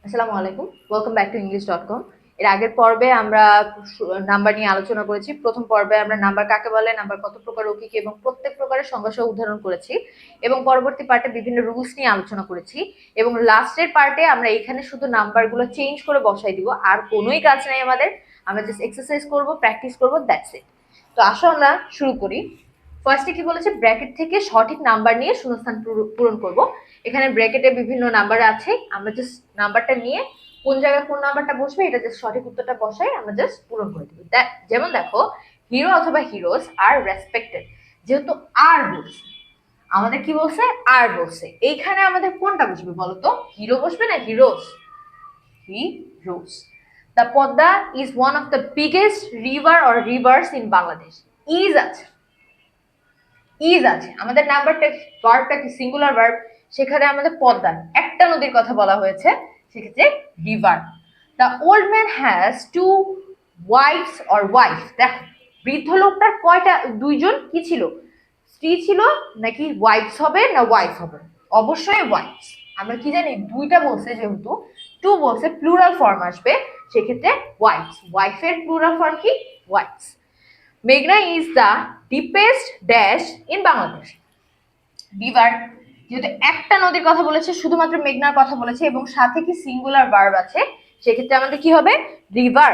আসসালামু আলাইকুম, welcome back to english.com। এর আগের পর্বে আমরা নাম্বার নিয়ে আলোচনা করেছি। প্রথম পর্বে আমরা নাম্বার কাকে বলে, নাম্বার কত প্রকার, ও কি কি, এবং প্রত্যেক প্রকারের সংজ্ঞা সহ উদাহরণ করেছি, এবং পরবর্তী পার্টে বিভিন্ন রুলস নিয়ে আলোচনা করেছি, এবং লাস্টের পার্টে আমরা এখানে শুধু নাম্বারগুলো চেঞ্জ করে বসাই দিব। আর কোনোই কাজ নাই আমাদের, আমরা জাস্ট এক্সারসাইজ করব, প্র্যাকটিস করব, দ্যাটস ইট। তো আসো আমরা শুরু করি। ফার্স্টে কি বলেছে, ব্র্যাকেট থেকে সঠিক নাম্বার নিয়ে শূন্যস্থান পূরণ করব। এখানে ব্র্যাকেটে বিভিন্ন নাম্বার আছে, আমরা জাস্ট নাম্বারটা নিয়ে কোন জায়গায় কোন নাম্বারটা বসবে এটা জাস্ট সঠিক উত্তরটা বসাই আমরা জাস্ট পূরণ করে দিব। যেমন দেখো, হিরো অথবা হিরোজ আর রেসপেক্টেড, যেহেতু আর বলছে, আমাদের কি বলছে, আর বলছে, এইখানে আমাদের কোনটা বসবে বলতো, হিরো বসবে না heroes? Heroes. The Padma is one of the biggest river or rivers in Bangladesh. Is আছে, ইজ আছে, আমাদের নাম্বারটা ভার্বটা কি সিঙ্গুলার ভার্ব, সেখানে আমাদের পদ্মা একটা নদীর কথা বলা হয়েছে, সেক্ষেত্রে river. The old man has to wife's or wife. দেখো, বৃদ্ধ লোকটার কয়টা, দুইজন কি ছিল, স্ত্রী ছিল, নাকি ওয়াইফস হবে না ওয়াইফ হবে? অবশ্যই ওয়াইফস। আমরা কি জানি, দুইটা বলছে যেহেতু, টু বলছে, প্লুরাল ফর্ম আসবে, সেক্ষেত্রে ওয়াইফস। ওয়াইফের প্লুরাল ফর্ম কি? ওয়াইফস। মেঘনা is the deepest dash in Bangladesh. River, যেহেতু একটা নদীর কথা বলেছে, শুধুমাত্র মেঘনার কথা বলেছে, এবং সাথে কি সিঙ্গুলার ভার্ব আছে, সেক্ষেত্রে আমাদের কি হবে, river.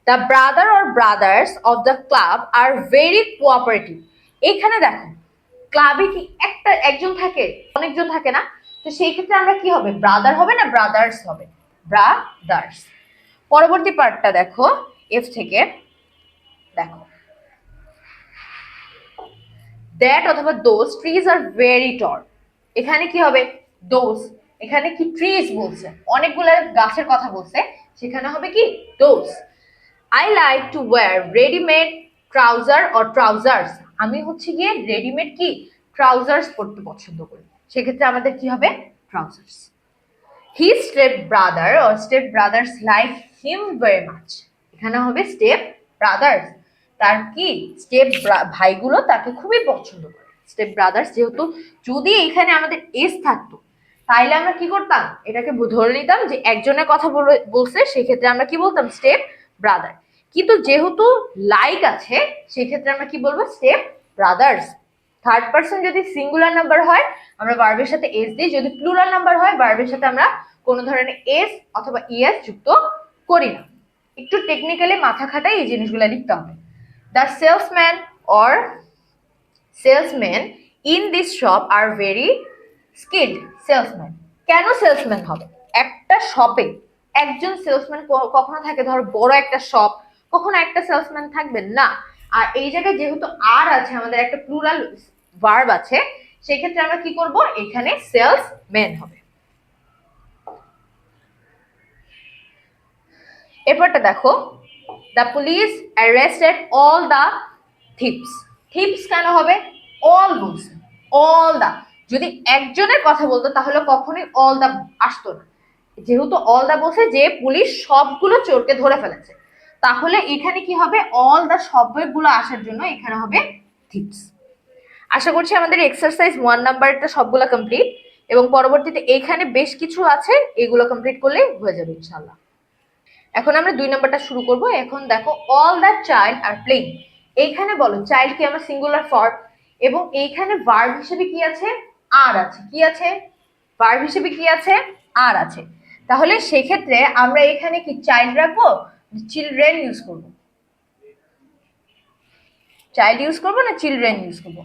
The brother or brothers of the club are very cooperative. এখানে দেখো, ক্লাবে কি একজন থাকে, অনেকজন থাকে না? তো সেই ক্ষেত্রে আমরা কি হবে, ব্রাদার হবে না ব্রাদার্স হবে? ব্রাদার্স। পরবর্তী পার্টটা দেখো, এফ থেকে দেখো, দ্যাট অথবা those trees are very tall. এখানে কি হবে, দোজ, এখানে কি ট্রিজ বলছে, অনেকগুলো গাছের কথা বলছে, সেখানে হবে কি, those. I like to wire readymade trouser or trousers. আমি হচ্ছে গিয়ে রেডিমেড কি, ট্রাউজার্স পরতে পছন্দ করি, সেক্ষেত্রে আমাদের কি হবে, trousers. His step-brother or step-brothers like him very much. এখানে হবে step brothers, তার কি স্টেপ ভাইগুলো তাকে খুবই পছন্দ করে, স্টেপ ব্রাদার্স। যেহেতু যদি এখানে আমাদের এস থাকতো, তাইলে আমরা কি করতাম, এটাকে ধরে নিতাম যে একজনের কথা বলছে, সেক্ষেত্রে আমরা কি বলতাম, স্টেপ ব্রাদার। কিন্তু যেহেতু লাইক আছে, সেক্ষেত্রে আমরা কি বলবো, স্টেপ ব্রাদার্স। থার্ড পার্সন যদি সিঙ্গুলার নাম্বার হয়, আমরা ভার্বের সাথে এস দিই, যদি প্লুরাল নাম্বার হয়, ভার্বের সাথে আমরা কোনো ধরনের এস অথবা ইএস যুক্ত করি না। একটু টেকনিক্যালি মাথা খাটাই এই জিনিসগুলো লিখতে হবে। The salesman or salesman in this shop are very skilled. Salesman, কেন সেলসম্যান হবে? একটা শপে একজন সেলসম্যান কখনো থাকে, ধর বড় একটা শপ, কখনো একটা সেলসম্যান থাকবে না। আর এই জায়গায় যেহেতু আর আছে, আমাদের একটা প্লুরাল ভার্ব আছে, সেক্ষেত্রে আমরা কি করব, এখানে সেলসম্যান হবে। এরপরটা দেখো, the police arrested all the thieves. Thieves কেন হবে, অল বলছে, অল দা। যদি একজনের কথা বলতো তাহলে কখনোই অল দা আসতো না, যেহেতু অল দা বলছে যে পুলিশ সবগুলো চোরকে ধরে ফেলেছে, তাহলে এখানে কি হবে, অল দা সবগুলো আসার জন্য এখানে হবে থিপস। আশা করছি আমাদের এক্সারসাইজ 1 নাম্বারটা সবগুলো কমপ্লিট, এবং পরবর্তীতে এখানে বেশ কিছু আছে, এগুলো কমপ্লিট করলে হয়ে যাবে ইনশাআল্লাহ। এখন আমরা 2 নাম্বারটা শুরু করব। এখন দেখো, all the child are playing. এইখানে বলো, চাইল্ড কি আমার সিঙ্গুলার ফর্ম, এবং এইখানে ভার্ব হিসেবে কি আছে, আর আছে, কি আছে, ভার্ব হিসেবে কি আছে, আর আছে। তাহলে সেক্ষেত্রে আমরা এখানে কি চাইল্ড রাখবো, চিলড্রেন ইউজ করব? চাইল্ড ইউজ করব না চিলড্রেন ইউজ করব?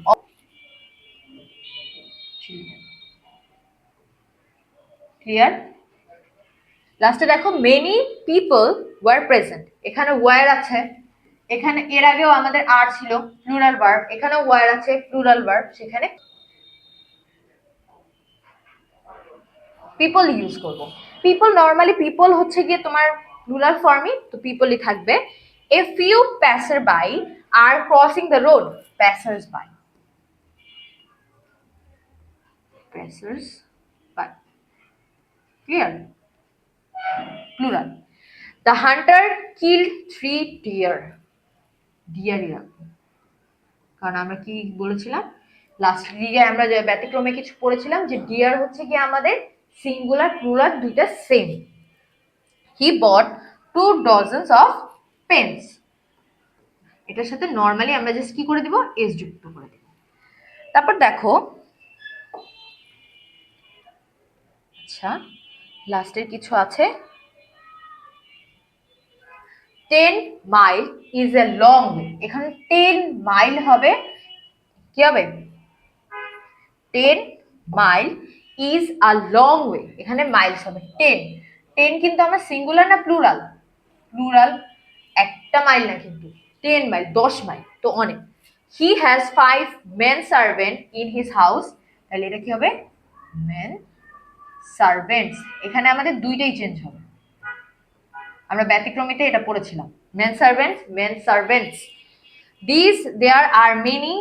ক্লিয়ার? লাস্টে দেখো, মেনি পিপল ওয়ার প্রেজেন্ট। এখানে ওয়ার আছে, এখানে এর আগেও আমাদের আর ছিল, প্লুরাল ভার্ব, এখানেও ওয়ার আছে, প্লুরাল ভার্ব, সেখানে পিপল ইউজ করব। পিপল, নর্মালি পিপল হচ্ছে গিয়ে তোমার প্লুরাল ফর্মই, তো পিপলই থাকবে। A few passer by are crossing the road. Passers by, passers by, clear? Plural. The hunter killed 3 deer. ডিয়ারই রাখবো, কারণ আমরা কি বলেছিলাম লাস্ট দিকে, আমরা যে ব্যতিক্রমে কিছু পড়েছিলাম যে ডিয়ার হচ্ছে কি আমাদের সিঙ্গুলার প্লুরাল দুইটা same, he bought 2 dozens of pens। এটার সাথে নর্মালি আমরা জাস্ট কি করে দিব, এস যুক্ত করে দিব। তারপর দেখো, আচ্ছা লাস্টের কিছু আছে, 10 mile is a long way. এখানে 10 মাইল হবে, কি হবে, 10 mile is a long way. এখানে মাইলস হবে 10। 10 কিন্তু আমার সিঙ্গুলার না প্লুরাল? প্লুরাল। একটা মাইল না কিন্তু, 10 মাইল, 10 মাইল, তো অনেক। He has 5 men servant in his house. তাহলে এটা কি হবে, মেন সার্ভেন্টস। এখানে আমাদের দুইটাই চেঞ্জ হবে, আমরা ব্যতিক্রমিতে এটা পড়েছিলাম, men servants, men servants. This there are many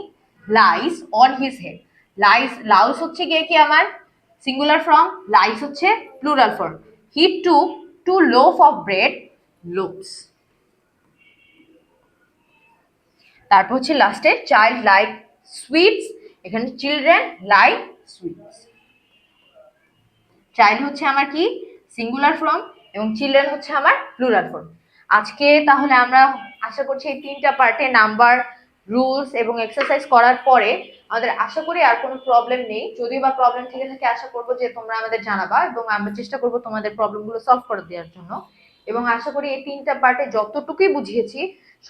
lice on his head. Lice, louse হচ্ছে গিয়ে কি আমার সিঙ্গুলার ফর্ম, লাইস হচ্ছে plural form. He took 2 loaf of bread, loaves. তারপর হচ্ছে লাস্টে চাইল্ড লাইক সুইটস। এখানে চিলড্রেন লাইক সুইটস। চাইল্ড হচ্ছে আমার কি সিঙ্গুলার ফর্ম এবং চিলড্রেন হচ্ছে আমার প্লুরাল ফর্ম। আজকে তাহলে আমরা আশা করছি এই 3টা পার্টে নাম্বার, রুলস এবং এক্সারসাইজ করার পরে আমাদের আশা করি আর কোনো প্রবলেম নেই। যদিও বা প্রবলেম থেকে থাকে আশা করবো যে তোমরা আমাদের জানাবা এবং আমরা চেষ্টা করবো তোমাদের প্রবলেমগুলো সলভ করে দেওয়ার জন্য। এবং আশা করি এই 3টা পার্টে যতটুকুই বুঝিয়েছি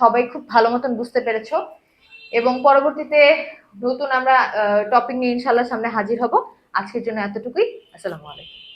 সবাই খুব ভালো মতন বুঝতে পেরেছো। এবং পরবর্তীতে নতুন আমরা টপিক নিয়ে ইনশাল্লাহ সামনে হাজির হব। আজকের জন্য এতটুকুই। আসসালামু আলাইকুম।